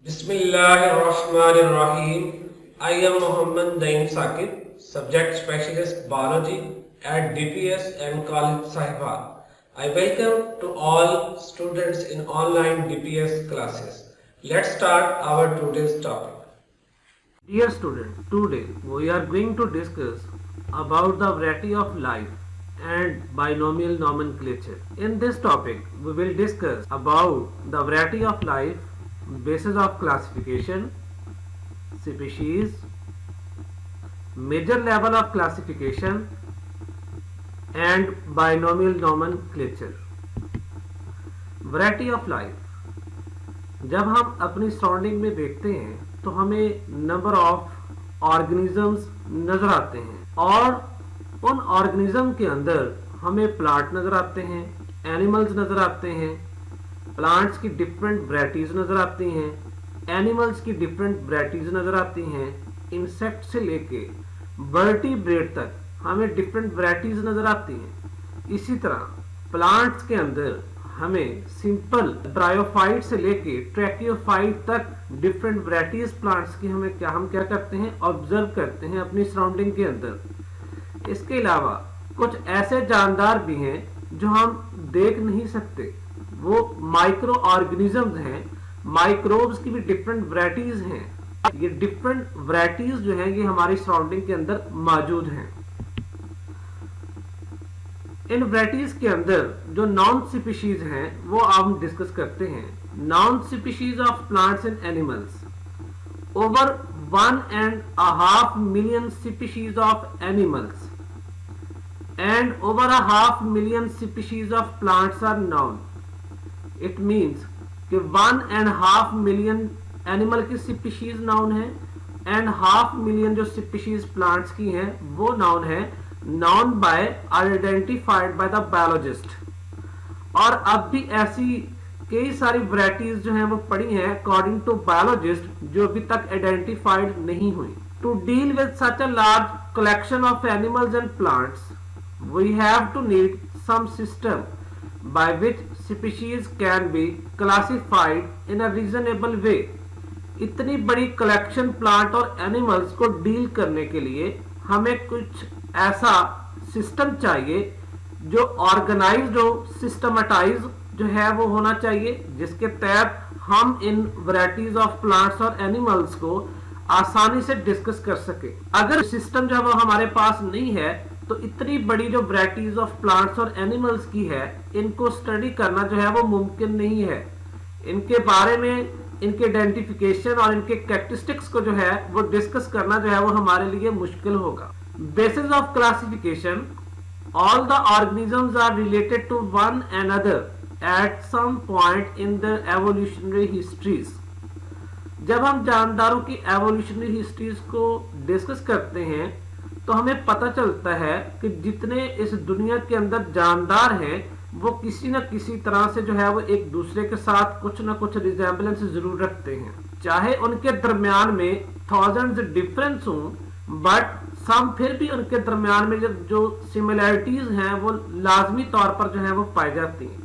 Bismillahirrahmanirrahim. I am Mohammed Naeem Saqib, Subject Specialist Biology at DPS and College Sahiba. I welcome to all students in online DPS classes. Let's start our today's topic. Dear student, today we are going to discuss about the variety of life and binomial nomenclature. In this topic, we will discuss about the variety of life, basis of classification, species, major level of classification and binomial nomenclature. Variety of life. जब हम अपनी surrounding में देखते हैं तो हमें number of organisms नजर आते हैं और उन ऑर्गेनिज्म के अंदर हमें प्लांट नजर आते हैं, एनिमल्स नजर आते हैं, प्लांट्स की डिफरेंट वैरायटीज नजर आती हैं, एनिमल्स की डिफरेंट वैरायटीज नजर आती हैं, इंसेक्ट से लेके वर्टिब्रेट तक हमें डिफरेंट वैरायटीज नजर आती हैं। इसी तरह प्लांट्स के अंदर हमें सिंपल ब्रायोफाइट से लेके ट्रैकियोफाइट तक डिफरेंट वैरायटीज प्लांट्स की हम क्या करते हैं, ऑब्जर्व करते हैं अपनी सराउंडिंग के अंदर। इसके अलावा कुछ ऐसे जानदार भी हैं जो हम देख नहीं सकते, वो माइक्रो ऑर्गेनिजम्स हैं, माइक्रोब्स की भी डिफरेंट वैरायटीज हैं। ये डिफरेंट वैरायटीज जो हैं ये हमारी सराउंडिंग के अंदर मौजूद हैं। इन वैरायटीज के अंदर जो नॉन स्पीशीज हैं वो हम डिस्कस करते हैं। Non species of plants and animals, over 1.5 million species of animals and over 0.5 million species of plants are known. It means कि 1.5 million एनिमल की स्पीशीज नाउन है एंड 0.5 million जो स्पीशीज प्लांट्स की हैं वो नाउन है, known by identified by the biologist। और अब भी ऐसी कई सारी वैरायटीज जो हैं वो पड़ी हैं अकॉर्डिंग टू बायोलॉजिस्ट जो अभी तक आइडेंटिफाइड नहीं हुई। To deal with such a large collection of animals and plants we have to need some system by which species can be classified in a reasonable way. इतनी बड़ी collection plant और animals को deal करने के लिए हमें कुछ ऐसा सिस्टम चाहिए जो ऑर्गेनाइज्ड हो, सिस्टमेटाइज जो है वो होना चाहिए, जिसके तहत हम इन वैरायटीज ऑफ प्लांट्स और एनिमल्स को आसानी से डिस्कस कर सके। अगर सिस्टम जो है वो हमारे पास नहीं है तो इतनी बड़ी जो वैरायटीज ऑफ प्लांट्स और एनिमल्स की है इनको स्टडी करना जो है वो मुमकिन नहीं है। इनके बारे में, इनके आइडेंटिफिकेशन और इनके कैरेक्टरिस्टिक्स को जो है वो डिस्कस करना जो है वो हमारे लिए मुश्किल होगा। Basis of classification, all the organisms are related to one another at some point in their evolutionary histories। जब हम जानदारों की evolutionary histories को डिस्कस करते हैं तो हमें पता चलता है कि जितने इस दुनिया के अंदर जानदार हैं वो किसी न किसी तरह से जो है वो एक दूसरे के साथ कुछ न कुछ रिजेम्बलेंस जरूर रखते हैं, चाहे उनके दरमियान में थाउजेंड्स डिफरेंस हों, बट सम फिर भी उनके दरमियान में जो सिमिलैरिटीज हैं वो लाजमी तौर पर जो है वो पाई जाती हैं।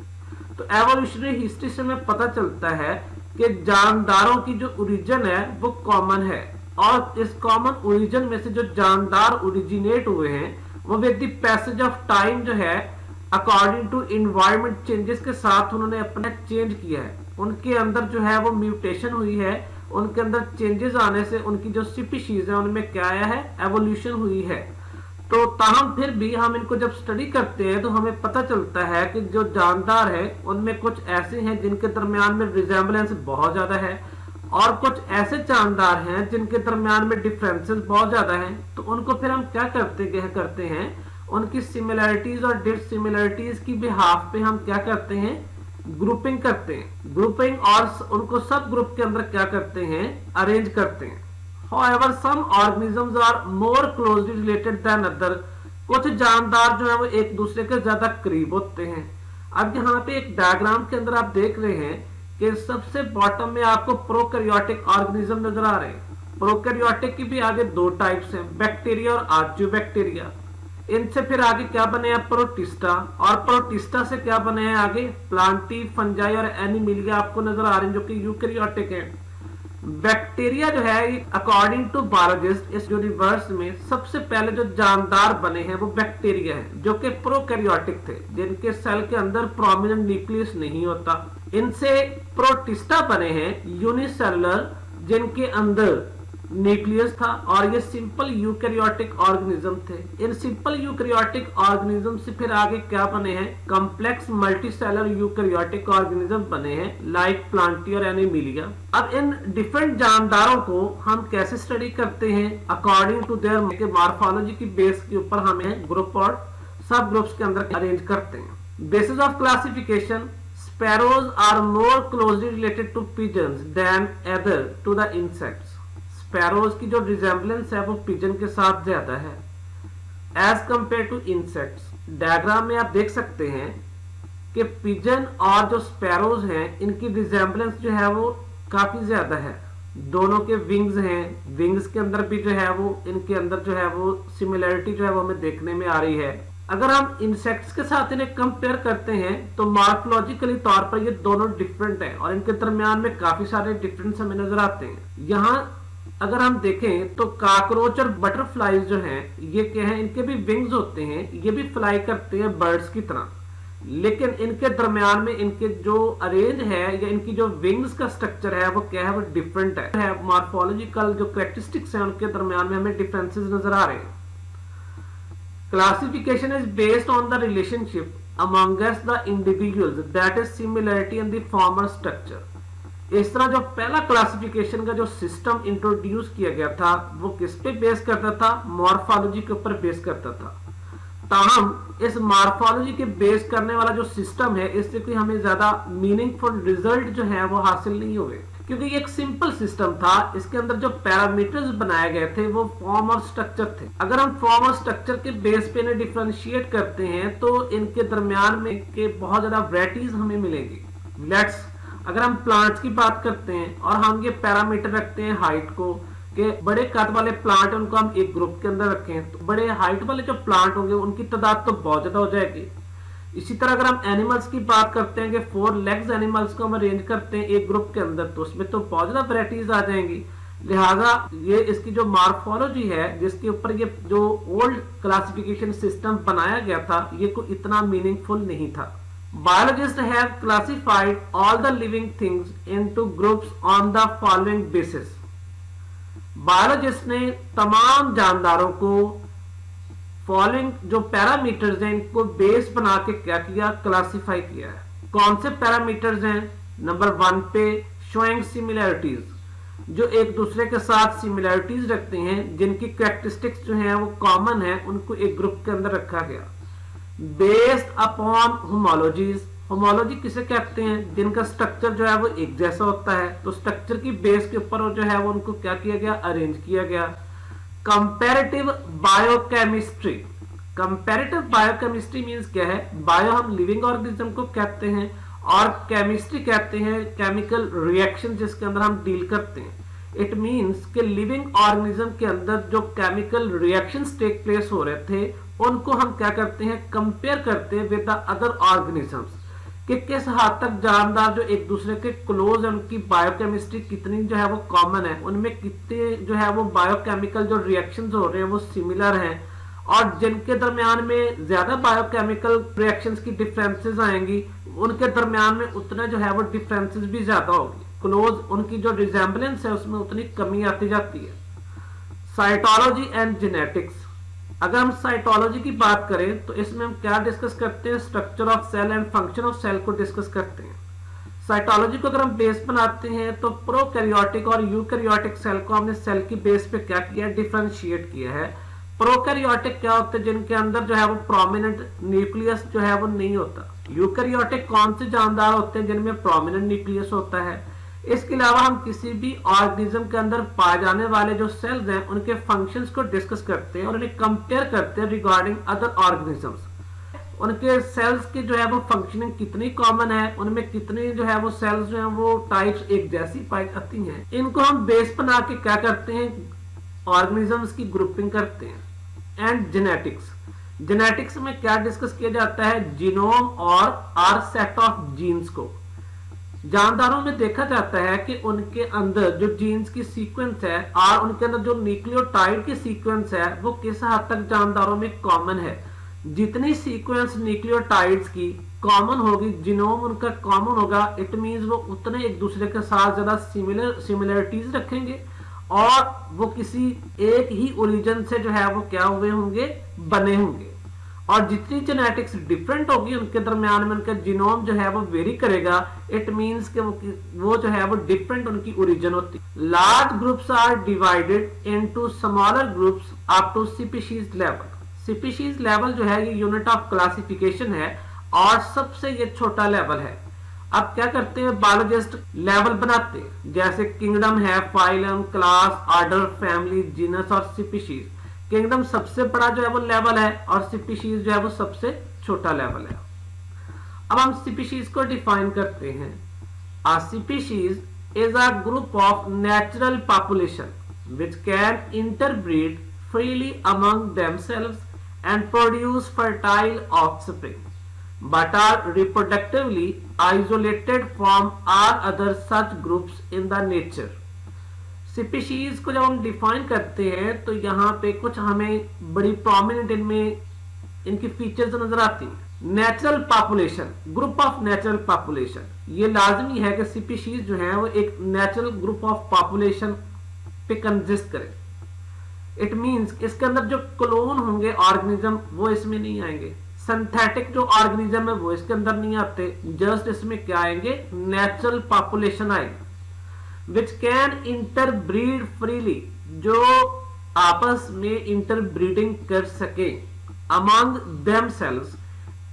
तो एवोल्यूशनरी हिस्ट्री से हमें पता चलता है कि जानदारों की जो ओरिजिन है वो कॉमन है और इस कॉमन ओरिजिन में से जो जानदार ओरिजिनेट हुए हैं वो with the passage of time जो है अकॉर्डिंग टू एनवायरनमेंट चेंजेस के साथ उन्होंने अपना चेंज किया है, उनके अंदर जो है वो म्यूटेशन हुई है, उनके अंदर चेंजेस आने से उनकी जो स्पीशीज है उनमें क्या आया है, एवोल्यूशन हुई है। तो ताहम फिर भी हम इनको जब स्टडी करते हैं तो हमें पता चलता है कि जो जानदार है उनमें कुछ ऐसे हैं जिनके दरमियान में रिजेम्बलेंस बहुत ज्यादा है और कुछ ऐसे जानदार हैं जिनके दरमियान में डिफरेंसेस बहुत ज्यादा हैं। तो उनको फिर हम क्या करते हैं, उनकी सिमिलैरिटीज और डिससिमिलैरिटीज की बिहाफ पे हम क्या करते हैं, ग्रुपिंग करते हैं, ग्रुपिंग और उनको सब ग्रुप के अंदर क्या करते हैं, अरेंज करते हैं। However, some organisms are more closely related than other। कुछ जानदार जो है वो एक दूसरे के ज्यादा करीब होते हैं। अब यहाँ पे एक डायग्राम के अंदर आप देख रहे हैं कि सबसे बॉटम में आपको प्रोकैरियोटिक ऑर्गेनिज्म नजर आ रहे हैं। प्रोकैरियोटिक की भी आगे दो टाइप्स हैं, बैक्टीरिया और आर्चियोबैक्टीरिया। इनसे फिर आगे क्या बने हैं, प्रोटिस्टा, और प्रोटिस्टा से क्या बने हैं आगे, प्लांटी, फंजाई और एनिमिलिया आपको नजर आ रहे हैं जो कि यूकैरियोटिक हैं। बैक्टीरिया जो है अकॉर्डिंग टू बायोलॉजिस्ट इस यूनिवर्स में सबसे पहले जो जानदार बने हैं वो बैक्टीरिया हैं, जो कि प्रोकैरियोटिक थे, जिनके सेल के अंदर प्रोमिनेंट न्यूक्लियस नहीं होता। इनसे प्रोटिस्टा बने हैं यूनिसेलुलर, जिनके अंदर न्यूक्लियस था, और ये सिंपल यूकैरियोटिक ऑर्गेनिज्म थे। इन सिंपल यूकैरियोटिक ऑर्गेनिज्म से फिर आगे क्या बने हैं, कॉम्प्लेक्स मल्टीसेलर यूकैरियोटिक ऑर्गेनिज्म बने हैं, लाइक प्लांटिया और एनिमिलिया। अब इन डिफरेंट जानदारों को हम कैसे स्टडी करते हैं, अकॉर्डिंग टू देयर मॉर्फोलॉजी की बेस के ऊपर हमें ग्रुप और सब ग्रुप्स के अंदर अरेंज करते हैं। Basis of classification, sparrows are more closely related to pigeons than other to the insects. Sparrows की जो रिजेम्बलेंस है वो पिजन के साथ ज्यादा है as compare to insects. Diagram में आप देख सकते हैं कि पिजन और जो स्पैरोज हैं इनकी रिजेम्बलेंस जो है वो काफी ज्यादा है। दोनों के विंग्स हैं, विंग्स के अंदर भी जो है वो इनके अंदर जो है वो सिमिलरिटी जो है वो हमें देखने में आ रही है। अगर हम इंसेक्ट्स के साथ इन्हें कंपेयर करते हैं तो मॉर्फोलॉजिकली तौर पर ये दोनों डिफरेंट हैं और इनके दरमियान में काफी सारे डिफरेंस हमें नजर आते हैं। यहाँ अगर हम देखें तो कॉकरोच और बटरफ्लाईज जो हैं ये क्या है, इनके भी विंग्स होते हैं, ये भी फ्लाई करते हैं बर्ड्स की तरह, लेकिन इनके दरमियान में इनके जो अरेंज है या इनकी जो विंग्स का स्ट्रक्चर है वो क्या है, वो डिफरेंट है। मॉर्फोलॉजिकल जो कैरेक्टरिस्टिक्स हैं उनके दरमियान में हमें डिफरेंसेस नजर आ रहे हैं। Classification is based on the relationship amongst the individuals, that is similarity in the former structure। इस तरह जो पहला क्लासिफिकेशन का जो सिस्टम इंट्रोड्यूस किया गया था वो किस पे बेस करता था, मॉर्फोलॉजी के ऊपर बेस करता था। ताहम इस मॉर्फोलॉजी के बेस करने वाला जो सिस्टम है इससे कोई हमें ज्यादा मीनिंगफुल रिजल्ट जो है वो हासिल नहीं हुए, क्योंकि ये एक सिंपल सिस्टम था। इसके अंदर जो पैरामीटर्स बनाए गए थे वो फॉर्म और स्ट्रक्चर थे। अगर हम फॉर्म और स्ट्रक्चर के बेस पे इन्हें डिफरेंशिएट करते हैं तो इनके दरमियान में के बहुत ज्यादा वैरायटीज हमें मिलेगी। लेट्स अगर हम प्लांट्स की बात करते हैं और हम ये पैरामीटर रखते हैं हाइट को, कि बड़े कद वाले प्लांट उनको हम एक ग्रुप के अंदर रखें तो बड़े हाइट वाले जो प्लांट होंगे उनकी तादाद तो बहुत ज्यादा हो जाएगी। इसी तरह अगर हम एनिमल्स की बात करते हैं कि 4 लेग्स एनिमल्स को हम अरेंज करते हैं एक ग्रुप के अंदर तो उसमें तो बहुत ज्यादा वैरायटीज आ जाएंगी। लिहाजा ये इसकी जो मॉर्फोलॉजी है जिसके ऊपर ये जो ओल्ड क्लासिफिकेशन सिस्टम बनाया गया था ये कोई इतना मीनिंगफुल नहीं था। Biologists have classified all the living things into groups on the following basis। Biologist ने तमाम जानदारों को फॉलोइंग जो पैरामीटर्स हैं इनको बेस बना के क्या किया, क्लासिफाई किया है। कौन से पैरामीटर्स हैं, नंबर 1 पे शोइंग सिमिलरिटीज, जो एक दूसरे के साथ सिमिलरिटीज रखते हैं, जिनकी कैरेक्टरिस्टिक्स जो हैं वो कॉमन है, उनको एक ग्रुप के अंदर रखा गया। बेस्ड अपॉन होमोलॉजीज, होमोलॉजी किसे कहते हैं, जिनका स्ट्रक्चर जो है वो एक जैसा होता है, तो स्ट्रक्चर की बेस के ऊपर जो है वो उनको क्या किया गया, अरेंज किया गया। Comparative biochemistry, comparative biochemistry means क्या है, बायो हम लिविंग ऑर्गेनिज्म को कहते हैं और केमिस्ट्री कहते हैं केमिकल रिएक्शन जिसके अंदर हम डील करते हैं। इट मींस कि लिविंग ऑर्गेनिज्म के अंदर जो केमिकल रिएक्शंस टेक प्लेस हो रहे थे उनको हम क्या करते हैं, कंपेयर करते हैं विद द अदर ऑर्गेनिजम्स, कि किस हद तक जानदार जो एक दूसरे के क्लोज है उनकी बायोकेमिस्ट्री कितनी जो है वो कॉमन है, उनमें कितने जो है वो बायोकेमिकल जो रिएक्शंस हो रहे हैं वो सिमिलर हैं, और जिनके दरमियान में ज्यादा बायोकेमिकल रिएक्शंस की डिफरेंसेस आएंगी उनके दरमियान में उतना जो है वो डिफरेंसेस भी ज्यादा होगी। क्लोज उनकी जो रिजेम्बलेंस है उसमें उतनी कमी आती जाती है। साइटोलॉजी एंड जेनेटिक्स, अगर हम साइटोलॉजी की बात करें तो इसमें हम क्या डिस्कस करते हैं, structure of cell and function of cell को डिस्कस करते हैं। साइटोलॉजी को अगर हम बेस बनाते हैं तो प्रोकैरियोटिक और यूकैरियोटिक सेल को हमने सेल की बेस पे क्या किया, डिफरेंशिएट किया है। प्रोकैरियोटिक क्या होते हैं, जिनके अंदर जो है वो प्रोमिनेंट न्यूक्लियस जो है वो नहीं होता। यूकैरियोटिक कौन से जानदार होते हैं, जिनमें प्रोमिनेंट न्यूक्लियस होता है। इसके अलावा हम किसी भी ऑर्गेनिज्म के अंदर पाए जाने वाले जो सेल्स हैं उनके फंक्शंस को डिस्कस करते हैं और उन्हें कंपेयर करते हैं रिगार्डिंग अदर ऑर्गेनिजम्स। उनके सेल्स की जो है वो फंक्शनिंग कितनी कॉमन है, उनमें कितनी जो है वो सेल्स जो है वो टाइप्स एक जैसी पाई जाती हैं। इनको हम बेस बना के क्या करते हैं, ऑर्गेनिजम्स की ग्रुपिंग करते हैं। एंड जेनेटिक्स, जेनेटिक्स में क्या डिस्कस किया जाता है, जीनोम और आर सेट ऑफ जीन्स को। जानदारों में देखा जाता है कि उनके अंदर जो जीन्स की सीक्वेंस है और उनके अंदर जो न्यूक्लियोटाइड की सीक्वेंस है वो किस हद तक जानदारों में कॉमन है। जितनी सीक्वेंस न्यूक्लियोटाइड्स की कॉमन होगी, जीनोम उनका कॉमन होगा, इट मींस वो उतने एक दूसरे के साथ ज्यादा सिमिलरिटीज रखेंगे और वो किसी एक ही ओरिजिन से जो है वो क्या हुए होंगे, बने होंगे। और जितनी जेनेटिक्स डिफरेंट होगी उनके दरमियान में उनका जीनोम जो है वो वेरी करेगा, इट मींस कि वो जो है वो डिफरेंट उनकी ओरिजिन होती है। Large groups are divided into smaller groups up to species level. Species level जो है ये यूनिट ऑफ क्लासिफिकेशन है और सबसे ये छोटा लेवल है। अब क्या करते हैं, बायोलॉजिस्ट लेवल बनाते हैं, जैसे किंगडम है, phylum, class, order, family, genus और स्पीशीज। किंगडम सबसे बड़ा जो है वो लेवल है और स्पीशीज जो है वो सबसे छोटा लेवल है। अब हम स्पीशीज को डिफाइन करते हैं। A species is a group of natural population which can interbreed freely among themselves and produce fertile offspring, but are reproductively isolated from all other such groups in the nature. Species को जब हम define करते हैं तो यहाँ पे कुछ हमें बड़ी प्रोमिनेंट इनमें इनकी फीचर्स नजर आती हैं। Natural population, group of natural population, ये लाजमी है कि स्पीशीज जो है वो एक नेचुरल ग्रुप ऑफ पॉपुलेशन पे कंसिस्ट करे। इट मींस इसके अंदर जो क्लोन होंगे ऑर्गेनिज्म वो इसमें नहीं आएंगे, सिंथेटिक जो ऑर्गेनिज्म है वो इसके अंदर नहीं आते, जस्ट इसमें क्या आएंगे, नेचुरल पॉपुलेशन आएंगे। विच कैन इंटरब्रीड फ्रीली, जो आपस में इंटरब्रीडिंग कर सके, among themselves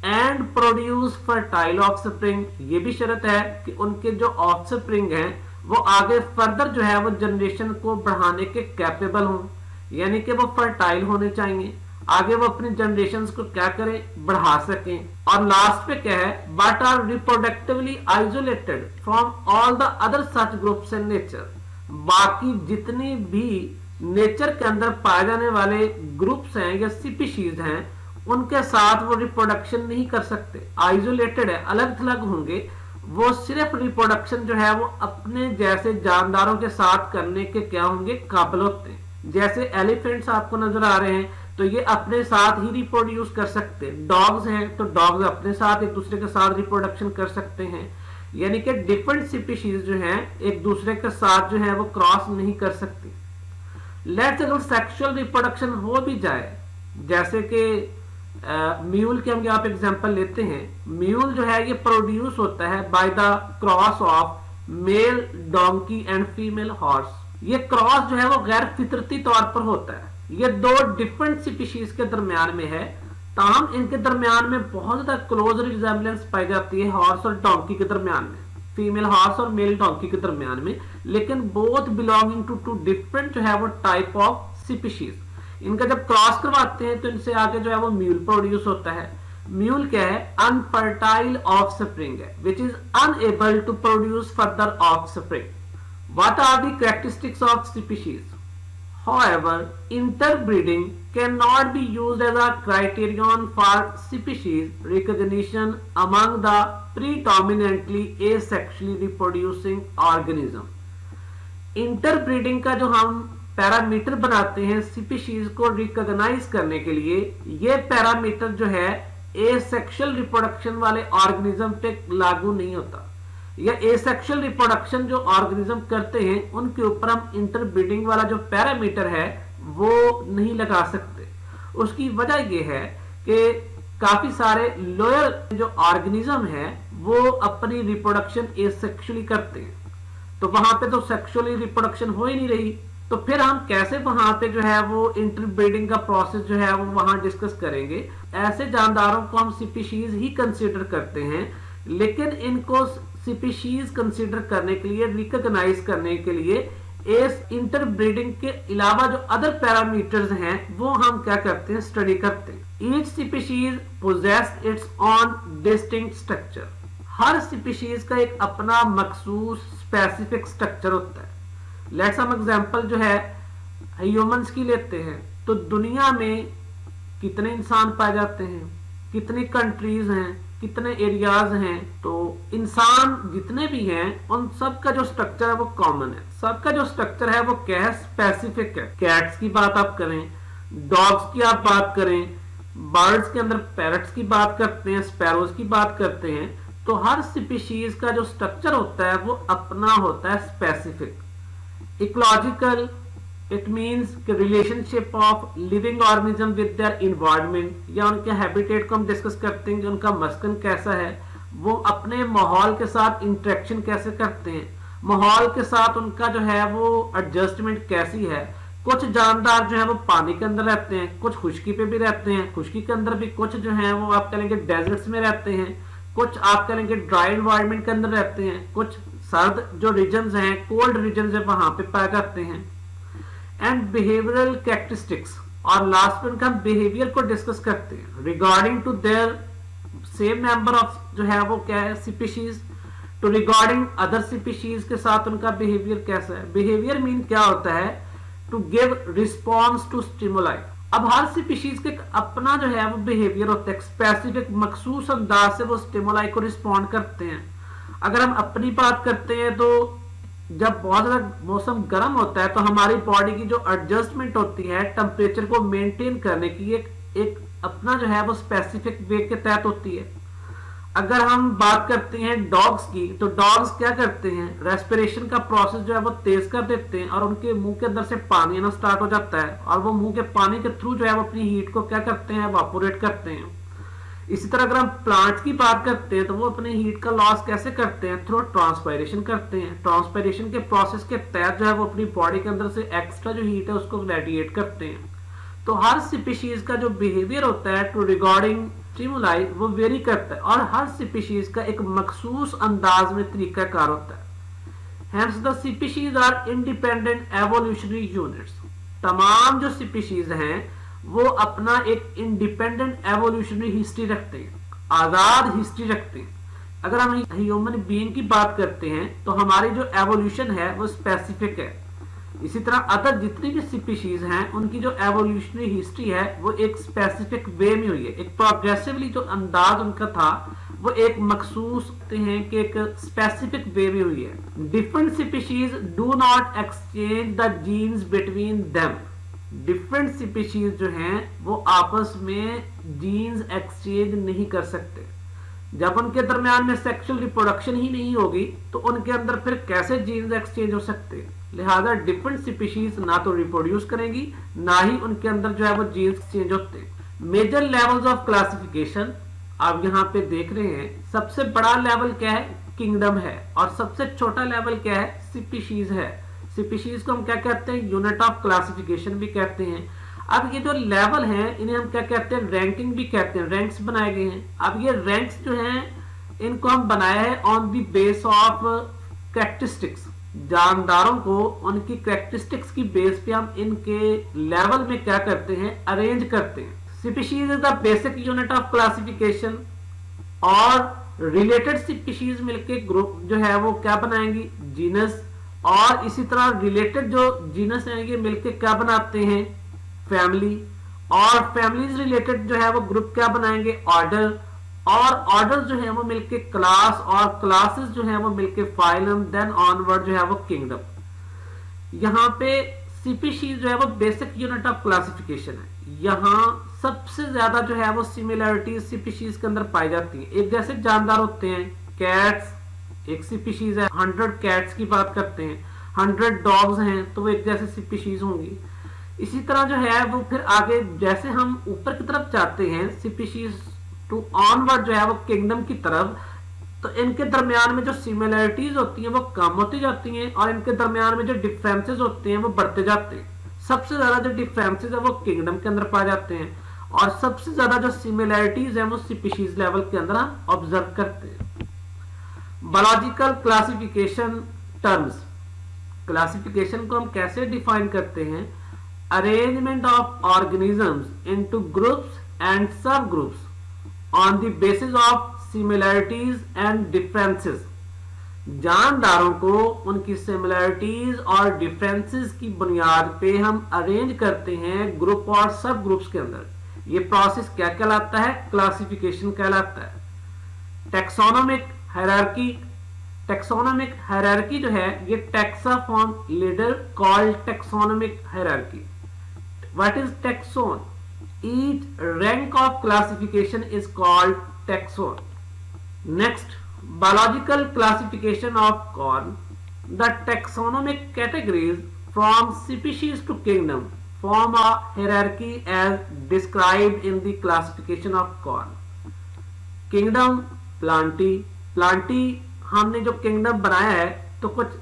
and produce fertile offspring. ये भी शर्त है कि उनके जो ऑफस्प्रिंग हैं वो आगे फर्दर जो है वो जनरेशन को बढ़ाने के कैपेबल हों, यानी कि वो फर्टाइल होने चाहिए, आगे वो अपनी जनरेशन को क्या करें, बढ़ा सकें। और लास्ट पे क्या है, but are reproductively isolated from all the other such groups in nature. बाकी जितनी भी नेचर के अंदर पाए जाने वाले ग्रुप्स हैं या स्पीशीज हैं उनके साथ वो रिप्रोडक्शन नहीं कर सकते, आइसोलेटेड है, अलग थलग होंगे। वो सिर्फ रिप्रोडक्शन जो है वो अपने जैसे जानदारों के साथ करने के क्या होंगे, काबिल होते हैं। जैसे एलिफेंट्स आपको नजर आ रहे हैं तो ये अपने साथ ही रिप्रोड्यूस कर सकते हैं। डॉग्स हैं तो डॉग्स अपने साथ एक दूसरे के साथ रिप्रोडक्शन कर सकते हैं, यानी कि डिफरेंट स्पीशीज जो हैं एक दूसरे के साथ जो है वो क्रॉस नहीं कर सकती। लेट्स अगर सेक्सुअल रिप्रोडक्शन हो भी जाए, जैसे कि म्यूल के हम यहाँ पे एग्जांपल लेते हैं, म्यूल जो है ये प्रोड्यूस होता है by the cross of male donkey and female horse. ये क्रॉस जो है वो गैर फितरती तौर पर होता है, ये दो डिफरेंट स्पीशीज के दरमियान में है, ताहम इनके दरमियान में बहुत ज्यादा क्लोज रिजेम्बलेंस पाई जाती है हॉर्स और डोंकी के दरमियान में, फीमेल हॉर्स और मेल डोंकी के दरमियान में, लेकिन बोथ बिलोंगिंग टू डिफरेंट जो है वो टाइप ऑफ स्पीशीज। इनका जब क्रॉस करवाते हैं तो इनसे आगे जो है वो म्यूल प्रोड्यूस होता है। म्यूल क्या है, अनफर्टाइल ऑफस्प्रिंग है, which is unable to produce further offspring. What are the characteristics of species? However, interbreeding cannot be used as a criterion for species recognition among the predominantly asexually reproducing organism. Interbreeding का जो हम parameter बनाते हैं species को recognise करने के लिए, ये पैरामीटर जो है एसेक्सुअल रिप्रोडक्शन वाले ऑर्गेनिज्म पे लागू नहीं होता, या एसेक्सुअल रिप्रोडक्शन जो ऑर्गेनिज्म करते हैं उनके ऊपर हम इंटरब्रीडिंग वाला जो पैरामीटर है वो नहीं लगा सकते। उसकी वजह ये है कि काफी सारे लोअर जो ऑर्गेनिज्म है वो अपनी रिप्रोडक्शन एसेक्सुअली करते हैं, तो वहां पे तो सेक्सुअली रिप्रोडक्शन हो ही नहीं रही, तो फिर हम कैसे वहां पे जो है वो इंटरब्रीडिंग का प्रोसेस जो है वो वहां डिस्कस करेंगे। ऐसे जानदारों को हम स्पीशीज ही कंसीडर करते हैं, लेकिन इनको स्पीशीज कंसीडर करने के लिए, रिकॉग्नाइज करने के लिए इस इंटरब्रीडिंग के अलावा जो अदर पैरामीटर्स हैं वो हम क्या करते हैं, स्टडी करते हैं। Each species posses its own distinct structure. हर स्पीशीज का एक अपना मखसूस स्पेसिफिक स्ट्रक्चर होता है। लेट्स हम एग्जांपल जो है ह्यूमंस की लेते हैं, तो दुनिया में कितने इंसान पाए जाते हैं, कितनी कंट्रीज हैं, कितने एरियाज हैं, तो इंसान जितने भी हैं उन सब का जो स्ट्रक्चर है वो कॉमन है। सबका जो स्ट्रक्चर है वो क्या है, स्पेसिफिक है। कैट्स की बात आप करें, डॉग्स की आप बात करें, बर्ड्स के अंदर पैरट्स की बात करते हैं, स्पैरोज की बात करते हैं, तो हर स्पीशीज का जो स्ट्रक्चर होता है वो अपना होता है specific. Ecological, it means relationship of living organism with their environment, या उनके हैबिटेट को हम डिस्कस करते हैं कि उनका मस्कन कैसा है, वो अपने माहौल के साथ इंटरेक्शन कैसे करते हैं, माहौल के साथ उनका जो है वो एडजस्टमेंट कैसी है। कुछ जानदार जो है वो पानी के अंदर रहते हैं, कुछ खुश्की पे भी रहते हैं, खुश्की के अंदर भी कुछ जो है वो आप कहेंगे डेजर्ट्स में रहते हैं, कुछ आप कहेंगे ड्राई एनवायरनमेंट के अंदर रहते हैं, कुछ सर्द जो रीजन्स हैं, कोल्ड रीजन्स है वहां पे पाए जाते हैं। एंड बिहेवियरल कैरेक्टरिस्टिक्स, और लास्ट में उनका बिहेवियर को डिस्कस करते हैं regarding to their same member of जो है वो क्या है species to regarding other species के साथ उनका बिहेवियर कैसा है। बिहेवियर मीन क्या होता है, to give response to stimuli. अब हर स्पीशीज के अपना जो है वो बिहेवियर होता है, स्पेसिफिक मखसूस अंदाज से वो स्टिमुलाई को रिस्पॉन्ड करते हैं। अगर हम अपनी बात करते हैं तो जब बहुत ज्यादा मौसम गर्म होता है तो हमारी बॉडी की जो एडजस्टमेंट होती है टेम्परेचर को मेंटेन करने की एक अपना जो है वो स्पेसिफिक वे के तहत होती है। अगर हम बात करते हैं डॉग्स की, तो डॉग्स क्या करते हैं, रेस्पिरेशन का प्रोसेस जो है वो तेज कर देते हैं और उनके मुंह के अंदर से पानी आना स्टार्ट हो जाता है, और वो मुंह के पानी के थ्रू जो है वो अपनी हीट को क्या करते हैं, एवापोरेट करते हैं। इसी तरह अगर हम प्लांट्स की बात करते हैं तो वो अपने हीट का लॉस कैसे करते हैं, थ्रू ट्रांसपायरेशन करते हैं। ट्रांसपायरेशन के प्रोसेस के तहत जो है वो अपनी बॉडी के अंदर से एक्स्ट्रा जो हीट है उसको रेडिएट करते हैं। तो हर स्पीशीज का जो बिहेवियर होता है टू रिगार्डिंग स्टिमुलाई वो वेरी करता है, और हर स्पीशीज का एक मखसूस अंदाज में तरीकाकार होता है। Hence the species are independent evolutionary units। तमाम जो स्पीशीज हैं वो अपना एक इंडिपेंडेंट एवोल्यूशनरी हिस्ट्री रखते हैं, आजाद हिस्ट्री रखते हैं। अगर हम ह्यूमन बीइंग की बात करते हैं तो हमारी जो एवोल्यूशन है वो स्पेसिफिक है। इसी तरह अदर जितनी भी स्पीशीज हैं उनकी जो एवोल्यूशनरी हिस्ट्री है वो एक स्पेसिफिक वे में हुई है, एक प्रोग्रेसिवली जो अंदाज उनका था वो एक मखसूस हैं कि एक स्पेसिफिक वे में हुई है। Different species do not exchange the genes between them. Different species जो हैं वो आपस में जीन्स एक्सचेंज नहीं कर सकते। जब उनके दरमियान में सेक्सुअल रिप्रोडक्शन ही नहीं होगी तो उनके अंदर फिर कैसे जीन्स एक्सचेंज हो सकते हैं। लिहाजा डिफरेंट स्पीशीज ना तो रिप्रोड्यूस करेंगी ना ही उनके अंदर जो है वो जीन्स एक्सचेंज होते हैं। मेजर लेवल्स ऑफ क्लासिफिकेशन आप यहाँ पे देख रहे हैं। सबसे बड़ा लेवल क्या है, किंगडम है, और सबसे छोटा लेवल क्या है, स्पीशीज है। स्पीशीज को हम क्या कहते हैं, यूनिट ऑफ क्लासिफिकेशन भी कहते हैं। अब ये जो लेवल हैं इन्हें हम क्या कहते हैं, रैंकिंग भी कहते हैं, रैंक्स बनाए गए हैं। अब ये रैंक्स जो हैं इनको हम बनाया है on the base of characteristics. जानदारों को उनकी कैरेक्टरिस्टिक्स की बेस पे हम इनके लेवल में क्या करते हैं, अरेंज करते हैं। Species is the basic unit of classification, और रिलेटेड स्पीशीज मिलके ग्रुप जो है वो क्या बनाएंगी, जीनस, और इसी तरह रिलेटेड जो जीनस हैं ये मिलके क्या बनाते हैं, फैमिली, और फैमिलीज रिलेटेड जो है वो ग्रुप क्या बनाएंगे, ऑर्डर, और ऑर्डर जो है वो मिलके क्लास, और क्लासेस जो है वो मिलके फाइलम, देन ऑनवर्ड जो है वो किंगडम। यहाँ पे स्पीशीज जो है वो बेसिक यूनिट ऑफ क्लासिफिकेशन है। यहाँ सबसे ज्यादा जो है वो सिमिलरिटीज स्पीशीज के अंदर पाई जाती है। एक जैसे जानदार होते हैं, कैट्स एक स्पीशीज है, 100 कैट्स की बात करते हैं, 100 डॉग्स हैं तो वो एक जैसे स्पीशीज होंगी। इसी तरह जो है वो फिर आगे जैसे हम ऊपर की तरफ जाते हैं स्पीशीज टू ऑनवर्ड जो है वो किंगडम की तरफ, तो इनके दरमियान में जो सिमिलरिटीज होती हैं वो कम होती जाती हैं, और इनके दरमियान में जो डिफरेंसेस होते हैं वो बढ़ते जाते हैं। सबसे ज्यादा जो डिफरेंसेस है वो किंगडम के अंदर पाए जाते हैं, और सबसे ज्यादा जो सिमिलरिटीज है वो स्पीशीज लेवल के अंदर हम ऑब्जर्व करते हैं। बायोलॉजिकल क्लासिफिकेशन टर्म्स, क्लासिफिकेशन को हम कैसे डिफाइन करते हैं, arrangement of organisms into groups and subgroups on the basis of similarities and differences। जानदारों को उनकी सिमिलरिटीज और डिफरेंसेस की बुनियाद पे हम अरेंज करते हैं ग्रुप और सब ग्रुप्स के अंदर। ये प्रोसेस क्या कहलाता है, क्लासिफिकेशन कहलाता है। टेक्सोनोमिक हायरार्की, टेक्सोनोमिक हायरार्की जो है ये taxa form leader called taxonomic hierarchy. What is taxon? Each rank of classification is called taxon. Next, biological classification of corn. The taxonomic categories from species to kingdom form a hierarchy as described in the classification of corn. Kingdom plantae. Plantae हमने जो kingdom बनाया है तो कुछ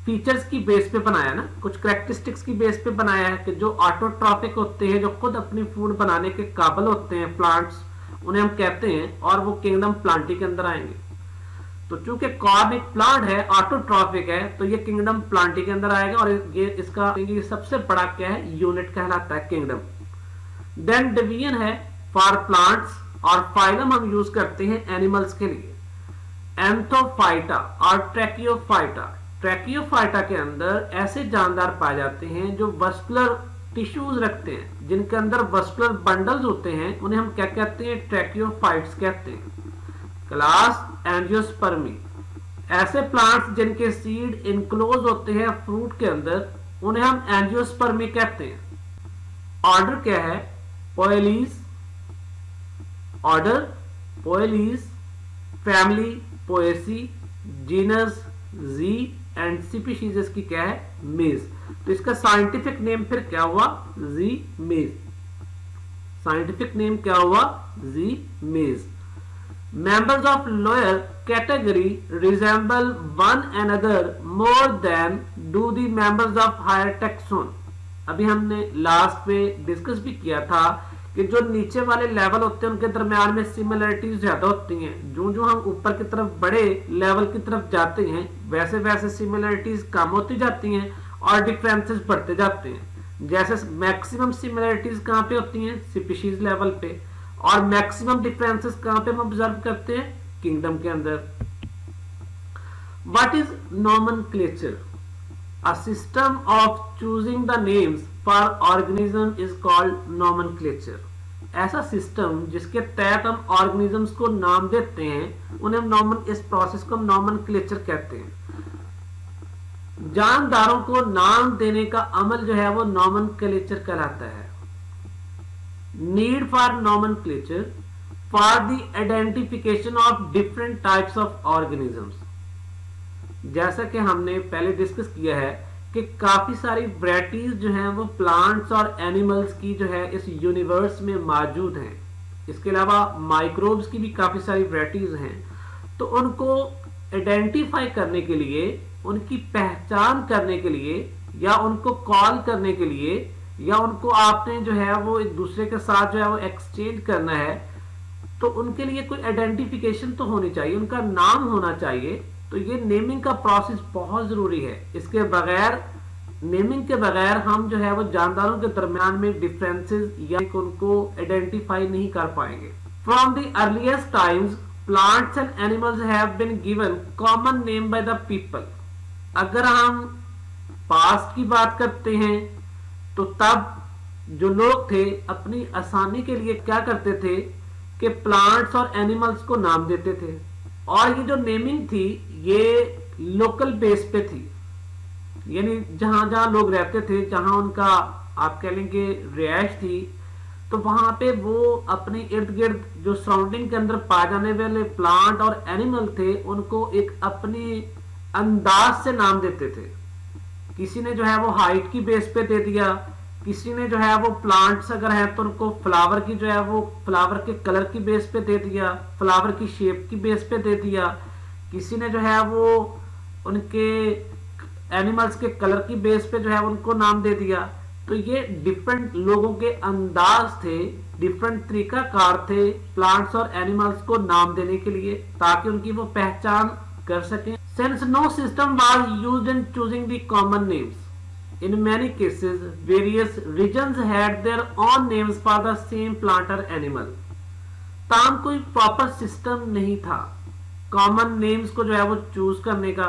features की base पे बनाया ना, कुछ करेक्टरिस्टिक्स की बेस पे बनाया है कि जो ऑटोट्रॉफिक होते हैं, जो खुद अपनी फूड बनाने के काबिल होते हैं प्लांट्स, उन्हें हम कहते हैं, और वो किंगडम प्लांटी के अंदर आएंगे. तो चूंकि कॉर्न एक प्लांट है, ऑटोट्रॉफिक है, तो ये किंगडम प्लांटी के अंदर आएगा और ये इसका ये सबसे बड़ा क्या है, यूनिट कहलाता है किंगडम. देन डिवीजन है फॉर प्लांट्स, और फाइलम हम यूज करते हैं एनिमल्स के लिए. एंथोफाइटा और ट्रैकियोफाइटा. ट्रैकियोफाइटा के अंदर ऐसे जानदार पाए जाते हैं जो वस्कुलर टिश्यूज रखते हैं, जिनके अंदर वस्कुलर बंडल्स होते हैं, उन्हें हम क्या कहते हैं, ट्रैकियोफाइट्स कहते हैं. Class angiospermae. ऐसे प्लांट्स जिनके सीड इनक्लोज होते हैं फ्रूट के अंदर, उन्हें हम एंजियोस्पर्मी कहते हैं. ऑर्डर क्या है, Poales. Order Poales, family Poaceae, genus जी, एंड स्पीशीज इसकी क्या है, मेज. तो इसका साइंटिफिक नेम फिर क्या हुआ, जी मेज. साइंटिफिक नेम क्या हुआ, जी मेज. Members of lower category resemble one another more than do the members of higher taxon. अभी हमने लास्ट पे डिस्कस भी किया था कि जो नीचे वाले लेवल होते हैं उनके दरमियान में सिमिलरिटीज ज्यादा होती हैं. जो जो हम ऊपर की तरफ बड़े लेवल की तरफ जाते हैं वैसे वैसे सिमिलरिटीज कम होती जाती हैं और डिफरेंसेस बढ़ते जाते हैं. जैसे मैक्सिमम सिमिलरिटीज कहाँ पे होती हैं, स्पीशीज लेवल पे, और मैक्सिमम डिफरेंसेस कहां पे हम ऑब्जर्व करते हैं, किंगडम के अंदर. What is nomenclature? A system of choosing the names for organism is called nomenclature. ऐसा सिस्टम जिसके तहत हम ऑर्गेनिजम्स को नाम देते हैं, उन्हें हम इस प्रोसेस को हम नॉमेनक्लेचर कहते हैं. जानदारों को नाम देने का अमल जो है वो नॉमेनक्लेचर कहलाता है. Need for nomenclature for the identification of different types of organisms. जैसा कि हमने पहले डिस्कस किया है कि काफी सारी वैरायटीज जो हैं वो प्लांट्स और एनिमल्स की जो है इस यूनिवर्स में मौजूद हैं. इसके अलावा माइक्रोब्स की भी काफी सारी वैरायटीज हैं. तो उनको आइडेंटिफाई करने के लिए, उनकी पहचान करने के लिए, या उनको कॉल करने के लिए, या उनको आपने जो है वो एक दूसरे के साथ जो है वो एक्सचेंज करना है, तो उनके लिए कोई आइडेंटिफिकेशन तो होनी चाहिए, उनका नाम होना चाहिए. तो ये नेमिंग का प्रोसेस बहुत जरूरी है. इसके बगैर, नेमिंग के बगैर हम जो है वो जानदारों के दरमियान में डिफरेंसेस या उनको आइडेंटिफाई नहीं कर पाएंगे. From the earliest times plants and animals have been given common name by the people. अगर हम पास्ट की बात करते हैं तो तब जो लोग थे अपनी आसानी के लिए क्या करते थे कि प्लांट्स और एनिमल्स को नाम देते थे, और ये जो नेमिंग थी ये लोकल बेस पे थी, यानी जहां जहां लोग रहते थे, जहां उनका आप कह लेंगे रिहाइश थी, तो वहां पे वो अपने इर्द गिर्द जो सराउंडिंग के अंदर पाए जाने वाले प्लांट और एनिमल थे उनको एक अपनी अंदाज से नाम देते थे. किसी ने जो है वो हाइट की बेस पे दे दिया, किसी ने जो है वो प्लांट्स अगर है तो उनको फ्लावर की जो है वो फ्लावर के कलर की बेस पे दे दिया, फ्लावर की शेप की बेस पे दे दिया, किसी ने जो है वो उनके एनिमल्स के कलर की बेस पे जो है उनको नाम दे दिया. तो ये डिफरेंट लोगों के अंदाज थे, डिफरेंट तरीकाकार थे प्लांट्स और एनिमल्स को नाम देने के लिए, ताकि उनकी वो पहचान कर सकें. Since no system was used in choosing the common names, in many cases various regions had their own names for the same plant or animal. ताम कोई प्रॉपर सिस्टम नहीं था कॉमन नेम्स को जो है वो चूज करने का,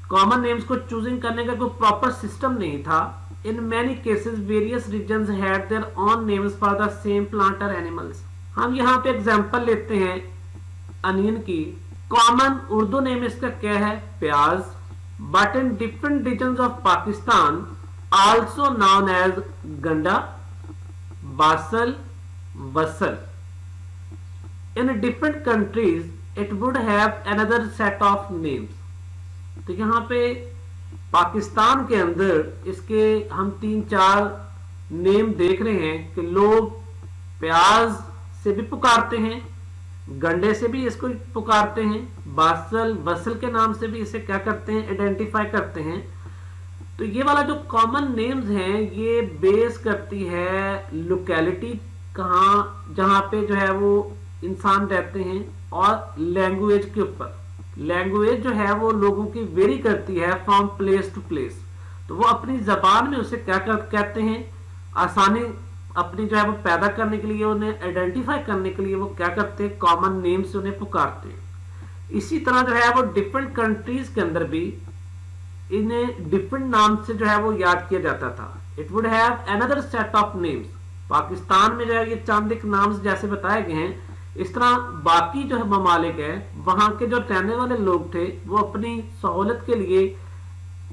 कॉमन नेम्स को चूजिंग करने का कोई प्रॉपर सिस्टम नहीं था. In many cases various regions had their own names for the same plant or animals. हम यहाँ पे एग्जाम्पल लेते हैं अनियन की कॉमन उर्दू नेम इसका क्या है? प्याज। But in different regions of Pakistan also known as गंडा, बासल, वसल। In different countries it would have another set of names. तो यहाँ पे पाकिस्तान के अंदर इसके हम 3-4 नेम देख रहे हैं कि लोग प्याज से भी पुकारते हैं, गंडे से भी इसको पुकारते हैं, बासल वसल के नाम से भी इसे क्या करते हैं? आइडेंटिफाई करते हैं। तो ये वाला जो कॉमन नेम्स हैं ये बेस करती है लोकेलिटी कहाँ, जहाँ पे जो है वो इंसान रहते हैं, और लैंग्वेज के ऊपर। लैंग्वेज जो है वो लोगों की वेरी करती है फ्रॉम प्लेस टू प्लेस। तो वो अपनी जबान में उसे क्या कहते हैं? आसानी अपनी जो है वो पैदा करने के लिए, उन्हें आइडेंटिफाई करने के लिए वो क्या करते हैं? कॉमन नेम से उन्हें पुकारते हैं। इसी तरह जो है वो डिफरेंट कंट्रीज के अंदर भी इन्हें डिफरेंट नाम से जो है वो याद किया जाता था। It would have another set of names. Pakistan में जो है ये चंद एक नाम जैसे बताए गए हैं, इस तरह बाकी जो है ममालिक है वहां के जो रहने वाले लोग थे वो अपनी सहूलत के लिए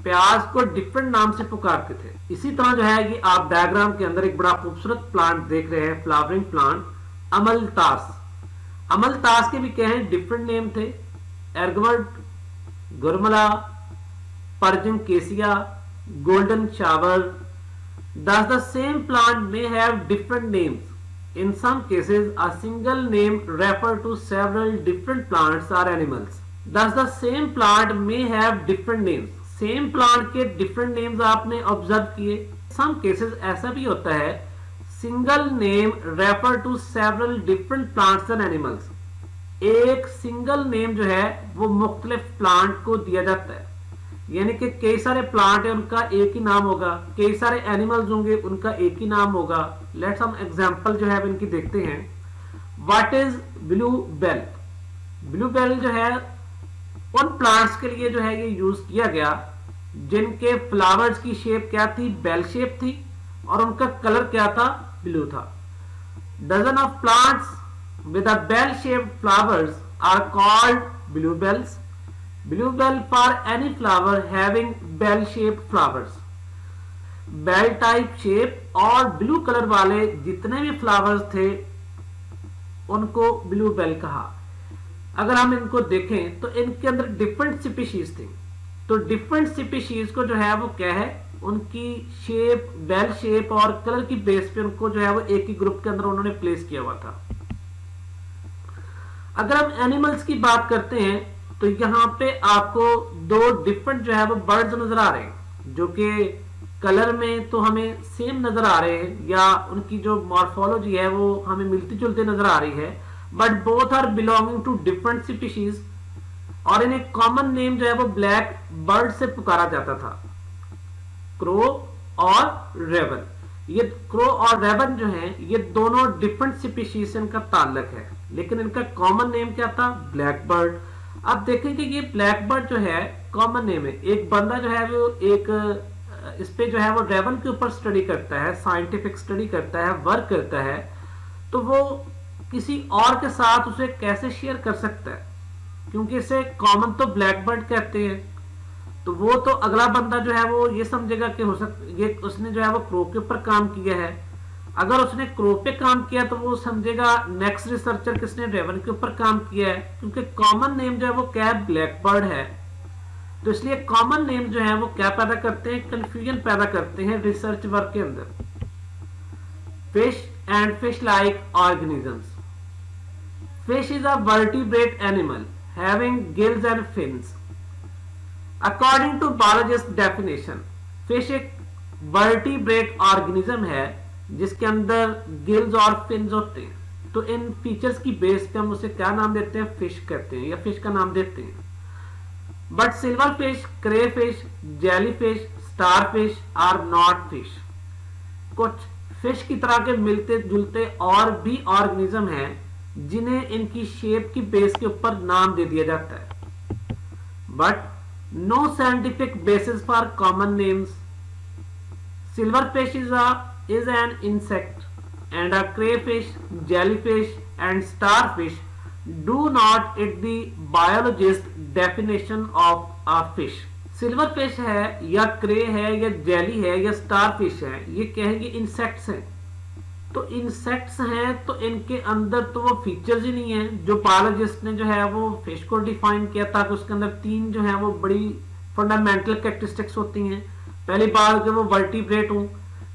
प्याज को डिफरेंट नाम से पुकारते थे। इसी तरह जो है ये आप डायग्राम के अंदर एक बड़ा खूबसूरत प्लांट देख रहे हैं, फ्लावरिंग प्लांट, अमलतास। अमलतास के भी क्या है? डिफरेंट नेम थे, एर्गवर्ड, गुरमला, परजन केसिया, golden shower. Thus the same plant may have different names. In some cases, a single name refers to several different plants or animals. Thus the same plant may have different names. Same plant के different names आपने observe किए। Some cases ऐसा भी होता है, single name refer to several different plants and animals. एक single name जो है वो मुख्तलिफ plant को दिया जाता है, यानी कि कई सारे प्लांट है उनका एक ही नाम होगा, कई सारे एनिमल्स होंगे उनका एक ही नाम होगा। लेट्स हम एग्जांपल जो है इनकी देखते हैं। What is blue bell? Blue bell जो है उन प्लांट्स के लिए जो है ये यूज किया गया जिनके फ्लावर्स की शेप क्या थी? बेल शेप थी, और उनका कलर क्या था? ब्लू था। Dozen of plants with a bell shaped flowers are called blue bells. Blue bell for any flower having bell shaped flowers. Bell type shape और ब्लू कलर वाले जितने भी फ्लावर्स थे उनको ब्लू बेल कहा। अगर हम इनको देखें तो इनके अंदर डिफरेंट स्पीशीज थी। तो डिफरेंट स्पीशीज को जो है वो क्या है? उनकी शेप, बेल शेप और कलर की बेस पे उनको जो है वो एक ही ग्रुप के अंदर उन्होंने प्लेस किया हुआ था। अगर हम एनिमल्स की बात करते हैं तो यहाँ पे आपको दो डिफरेंट जो है वो बर्ड्स नजर आ रहे हैं, जो कि कलर में तो हमें सेम नजर आ रहे हैं, या उनकी जो मॉर्फोलॉजी है वो हमें मिलती जुलती नजर आ रही है, but both are belonging to different species. और इन्हें कॉमन नेम जो है वो ब्लैक बर्ड से पुकारा जाता था, क्रो और रेवन। ये क्रो और रेवन जो है ये दोनों डिफरेंट स्पीशीज से इनका ताल्लुक है, लेकिन इनका कॉमन नेम क्या था? Black bird. अब देखेंगे ये ब्लैक बर्ड जो है कॉमन नेम है। एक बंदा जो है वो एक इस पे जो है वो रेवन के ऊपर स्टडी करता है, साइंटिफिक स्टडी करता है, वर्क करता है, तो वो किसी और के साथ उसे कैसे शेयर कर सकता है? क्योंकि इसे कॉमन तो ब्लैक बर्ड कहते हैं, तो वो तो अगला बंदा जो है वो ये समझेगा कि हो सकता ये उसने जो है वो क्रो के ऊपर काम किया है। अगर उसने क्रो पे काम किया तो वो समझेगा नेक्स्ट रिसर्चर किसने रेवन के ऊपर काम किया है, क्योंकि कॉमन नेम जो है वो क्या है? ब्लैक बर्ड है। तो इसलिए कॉमन नेम जो है वो क्या पैदा करते हैं? कंफ्यूजन पैदा करते हैं रिसर्च वर्क के अंदर। Fish and fish like organisms. Fish is a vertebrate animal having gills and fins. According to biologist definition, fish एक वर्टिब्रेट ऑर्गेनिज्म है जिसके अंदर गिल्स और फिन्स होते हैं। तो इन फीचर्स की बेस पे हम उसे क्या नाम देते हैं? फिश कहते हैं, या फिश का नाम देते हैं। But silverfish, crayfish, jellyfish, starfish are not fish. कुछ फिश की तरह के मिलते जुलते और भी ऑर्गेनिज्म हैं जिन्हें इनकी शेप की बेस के ऊपर नाम दे दिया जाता है, but no scientific basis for common names. Silverfish is an insect and a crayfish, jellyfish and starfish do not fit the biologist definition of a fish. Silverfish है या क्रे है या जेली है या स्टार फिश है, ये कहेंगे insects हैं। तो इंसेक्ट्स हैं तो इनके अंदर तो वो फीचर्स ही नहीं है जो बायोलॉजिस्ट ने जो है वो फिश को डिफाइन किया था कि उसके अंदर तीन जो है वो बड़ी फंडामेंटल कैरेक्टरिस्टिक्स होती हैं। पहली बात कि वो वर्टिब्रेट हूँ,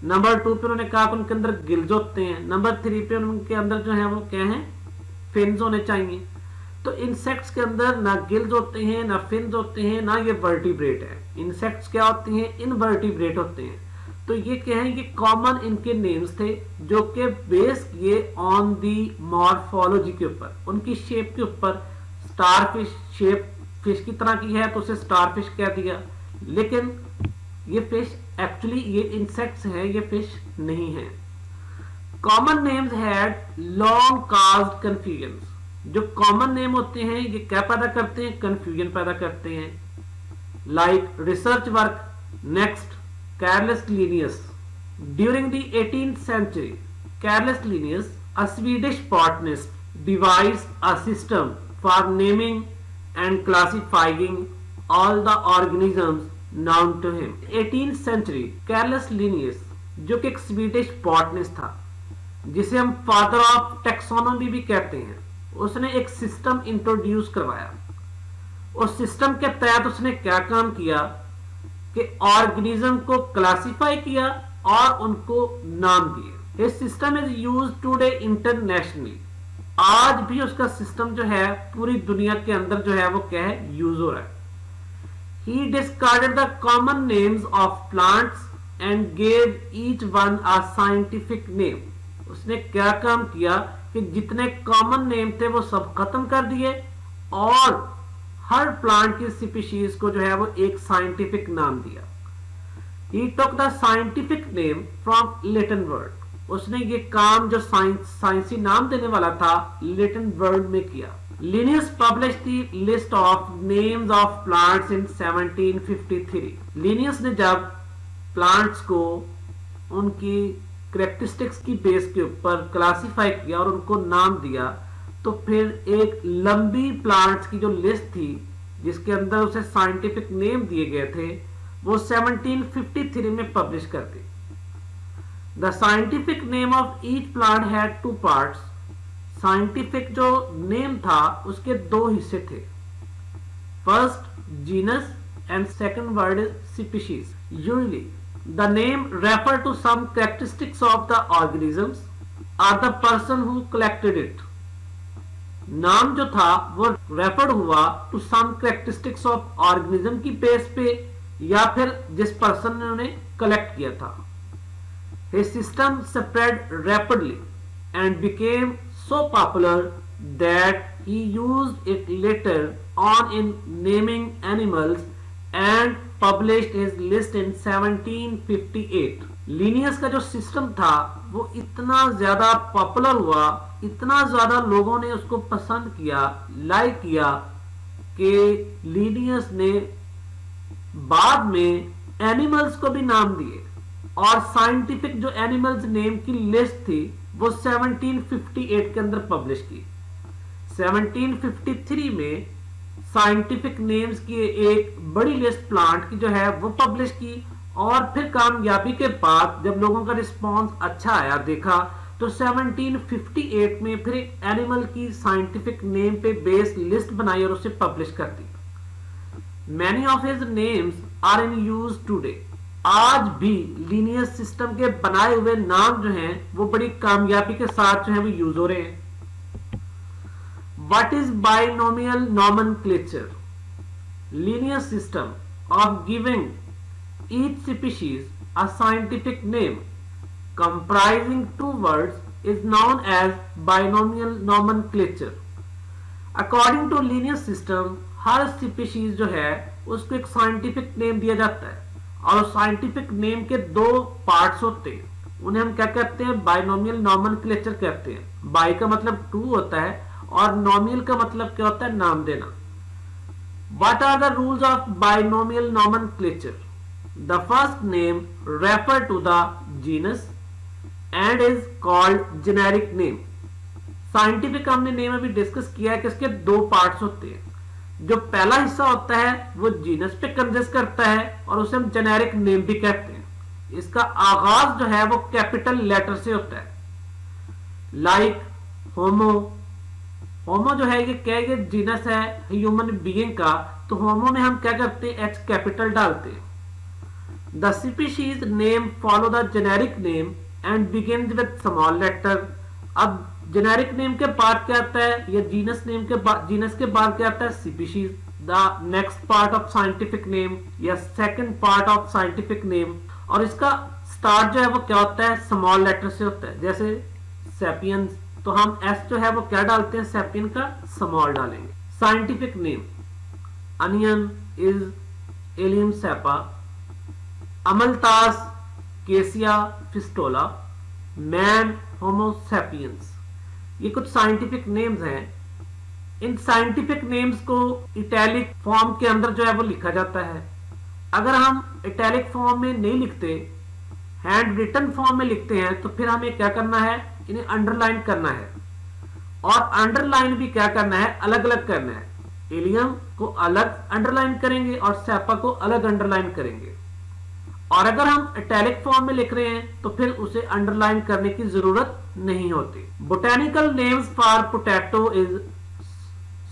नंबर 2 पे उन्होंने कहा कि उनके अंदर गिल्स होते हैं, नंबर 3 पे उनके अंदर जो है वो क्या है, फिन्स होने चाहिए। तो इंसेक्ट्स के अंदर ना गिल्स होते हैं, ना फिन्स होते हैं, ना ये वर्टिब्रेट है। इंसेक्ट्स क्या होती हैं, इनवर्टिब्रेट होते हैं। तो ये क्या है कि कॉमन इनके नेम्स थे जो कि बेस किए ऑन दी मॉर्फोलॉजी के ऊपर, उनकी शेप के ऊपर। स्टार फिश शेप फिश की तरह की है तो उसे स्टार फिश कह दिया, लेकिन ये फिश एक्चुअली ये इंसेक्ट्स है, ये फिश नहीं है। Common names had long caused confusion. जो कॉमन नेम होते हैं ये क्या पैदा करते हैं, कंफ्यूजन पैदा करते हैं। Like research work next Carolus Linnaeus. During the 18th century, Carolus Linnaeus, a Swedish botanist, devised a system for naming and classifying all the organisms known to him. 18th century, Carolus Linnaeus, जो कि एक Swedish botanist था, जिसे हम father of taxonomy भी कहते हैं, उसने एक सिस्टम इंट्रोड्यूस करवाया। उस सिस्टम के तहत उसने क्या काम किया कि ऑर्गेनिज्म को क्लासिफाई किया और उनको नाम दिए। This system is used today internationally. आज भी उसका सिस्टम जो है पूरी दुनिया के अंदर जो है वो क्या है, यूज हो रहा है। He discarded the common names of plants and gave each one a scientific name. उसने क्या काम किया कि जितने कॉमन नेम थे वो सब खत्म कर दिए और हर प्लांट की स्पीशीज को जो है वो एक साइंटिफिक नाम दिया। He took the scientific name from Latin word. उसने ये काम जो साइंसी नाम देने वाला था लैटिन वर्ड में किया। Linnaeus published the list of names of plants in 1753. Linnaeus ने जब प्लांट्स को उनकी कैरेक्टरिस्टिक्स की बेस के ऊपर क्लासिफाई किया और उनको नाम दिया, तो फिर एक लंबी प्लांट्स की जो लिस्ट थी जिसके अंदर उसे साइंटिफिक नेम दिए गए थे वो 1753 में पब्लिश कर दी। The scientific name of each plant had 2 parts. Scientific जो नेम था उसके 2 हिस्से थे, first genus and second word is species. Usually the name refer to some characteristics of the organisms और the person who collected it. नाम जो था वो रेफर्ड हुआ to some characteristics of organism की बेस पे या फिर जिस पर्सन ने उन्हें कलेक्ट किया था। His system spread rapidly and became so popular that he used it later on in naming animals and published his list in 1758. Linnaeus का जो सिस्टम था वो इतना ज्यादा पॉपुलर हुआ, इतना ज्यादा लोगों ने उसको पसंद किया, लाइक किया कि लीनियस ने बाद में एनिमल्स को भी नाम दिए और साइंटिफिक जो एनिमल्स नेम की लिस्ट थी वो 1758 के अंदर पब्लिश की। 1753 में साइंटिफिक नेम्स की एक बड़ी लिस्ट प्लांट की जो है वो पब्लिश की और फिर कामयाबी के बाद जब लोगों का रिस्पांस अच्छा आया देखा तो 1758 में फिर एक एनिमल की साइंटिफिक नेम पे बेस्ड लिस्ट बनाई और उसे पब्लिश कर दी। Many of his names are in use today. आज भी लीनियस सिस्टम के बनाए हुए नाम जो हैं वो बड़ी कामयाबी के साथ जो है वो यूज हो रहे हैं। What is binomial nomenclature? Linear system of giving each species a scientific name comprising 2 words is known as binomial nomenclature. According to linear system, her species जो है उसको एक साइंटिफिक नेम दिया जाता है और साइंटिफिक नेम के 2 पार्ट्स होते हैं, उन्हें हम क्या कहते हैं, बाइनोमियल नॉमेनक्लेचर कहते हैं। बाई का मतलब 2 होता है और नॉमियल का मतलब क्या होता है, नाम देना। What are the rules of binomial nomenclature? The first name refer to the genus and is called generic name. Scientific हमने नेम अभी डिस्कस किया है कि इसके दो पार्ट्स होते हैं। जो पहला हिस्सा होता है वो जीनस पे कंसिस्ट करता है और उसे हम जेनेरिक नेम भी कहते हैं। इसका आगाज जो है वो कैपिटल लेटर से होता है, लाइक होमो। होमो जो है ये क्या है, जीनस है ह्यूमन बीइंग का, तो होमो में हम क्या करते हैं, एच कैपिटल डालते हैं। The species name follow the generic name and begins with small letter. अब जेनेरिक नेम के बाद क्या आता है, या जीनस नेम के बाद, जीनस के बाद क्या आता है, species. The next part of scientific name या second part of scientific name, और इसका स्टार्ट जो है वो क्या होता है, स्मॉल लेटर से होता है। जैसे सैपियंस, तो हम एस जो है वो क्या डालते हैं, सैपियन का स्मॉल डालेंगे। Scientific name onion is Allium cepa, अमलतास Cassia fistula, man Homo sapiens. ये कुछ साइंटिफिक नेम्स हैं। इन साइंटिफिक नेम्स को इटैलिक फॉर्म के अंदर जो है वो लिखा जाता है। अगर हम इटैलिक फॉर्म में नहीं लिखते, हैंड रिटन फॉर्म में लिखते हैं, तो फिर हमें क्या करना है, इन्हें अंडरलाइन करना है। और अंडरलाइन भी क्या करना है, अलग अलग करना है। एलियम को अलग अंडरलाइन करेंगे और सैपा को अलग अंडरलाइन करेंगे। और अगर हम इटैलिक फॉर्म में लिख रहे हैं तो फिर उसे अंडरलाइन करने की जरूरत नहीं होती। Botanical names for potato is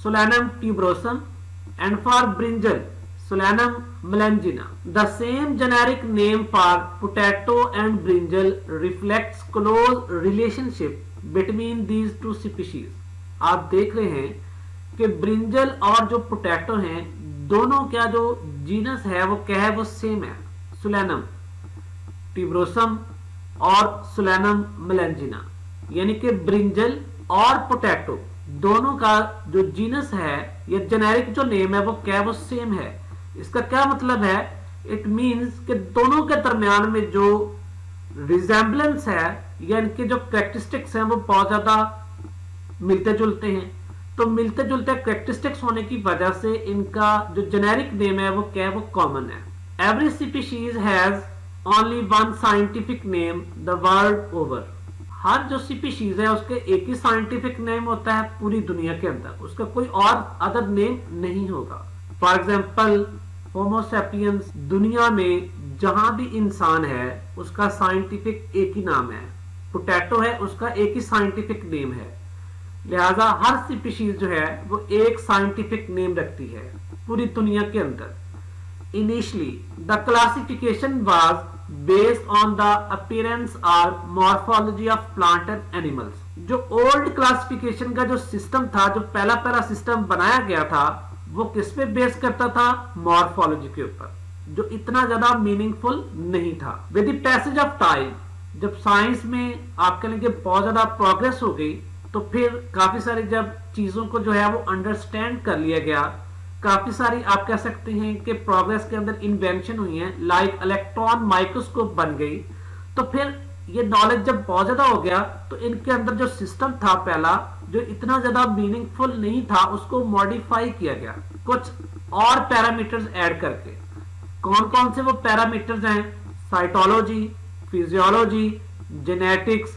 solanum tuberosum and for brinjal Solanum melangina. The same generic name for potato and brinjal reflects close relationship between these two species. आप देख रहे हैं कि ब्रिंजल और जो पोटैटो हैं, दोनों क्या जो जीनस है वो क्या है, वो सेम है। Solanum tuberosum और Solanum melangina, यानी कि ब्रिंजल और पोटैटो दोनों का जो जीनस है या जेनेरिक जो नेम है वो क्या है, वो सेम है। इसका क्या मतलब है, इट मींस कि दोनों के दरमियान में जो रिजेंबलेंस है या इनके जो कैरेक्टरिस्टिक्स हैं वो बहुत ज्यादा मिलते जुलते हैं। तो मिलते जुलते कैरेक्टरिस्टिक्स होने की वजह से इनका जो जेनेरिक नेम है वो क्या है, वो कॉमन है। Every species has only one scientific name the world over. हर जो स्पीशीज है उसके एक ही साइंटिफिक नेम होता है पूरी दुनिया के अंदर, उसका कोई और अदर नेम नहीं होगा। फॉर एग्जाम्पल होमोसेपियंस, दुनिया में जहां भी इंसान है उसका साइंटिफिक एक ही नाम है। पोटैटो है, उसका एक ही साइंटिफिक नेम है। लिहाजा हर स्पीशीज जो है वो एक साइंटिफिक नेम रखती है पूरी दुनिया के अंदर। Initially the classification was based on the appearance और morphology of plant and animals. जो ओल्ड क्लासिफिकेशन का जो सिस्टम था, जो पहला सिस्टम बनाया गया था, वो किस पे बेस करता था, मॉर्फोलॉजी के ऊपर, जो इतना ज्यादा मीनिंगफुल नहीं था। With the passage of time, जब साइंस में आप कहेंगे बहुत ज्यादा प्रोग्रेस हो गई, तो फिर काफी सारी जब चीजों को जो है वो अंडरस्टैंड कर लिया गया, काफी सारी आप कह सकते हैं कि प्रोग्रेस के अंदर इन्वेंशन हुई है, लाइक इलेक्ट्रॉन माइक्रोस्कोप बन गई। तो फिर ये नॉलेज जब बहुत ज्यादा हो गया तो इनके अंदर जो सिस्टम था पहला, जो इतना ज्यादा मीनिंगफुल नहीं था, उसको मॉडिफाई किया गया कुछ और पैरामीटर्स ऐड करके। कौन कौन से वो पैरामीटर्स हैं, cytology, physiology, genetics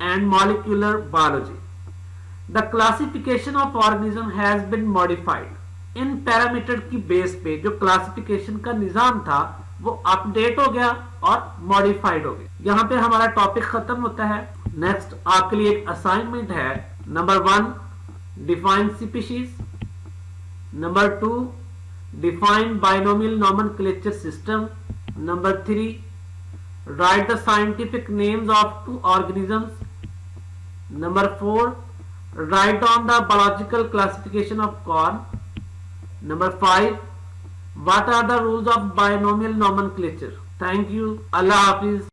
and molecular biology. The classification of organism has been modified. इन पैरामीटर की बेस पे जो क्लासिफिकेशन का निजाम था वो अपडेट हो गया और मॉडिफाइड हो गया। यहाँ पे हमारा टॉपिक खत्म होता है। नेक्स्ट आपके लिए एक असाइनमेंट है। Number 1 define species, number 2 define binomial nomenclature system, number 3 right the scientific names of 2 organisms, number 4 write down the biological classification of corn, number 5 what are the rules of binomial nomenclature. Thank you. Allah Hafiz.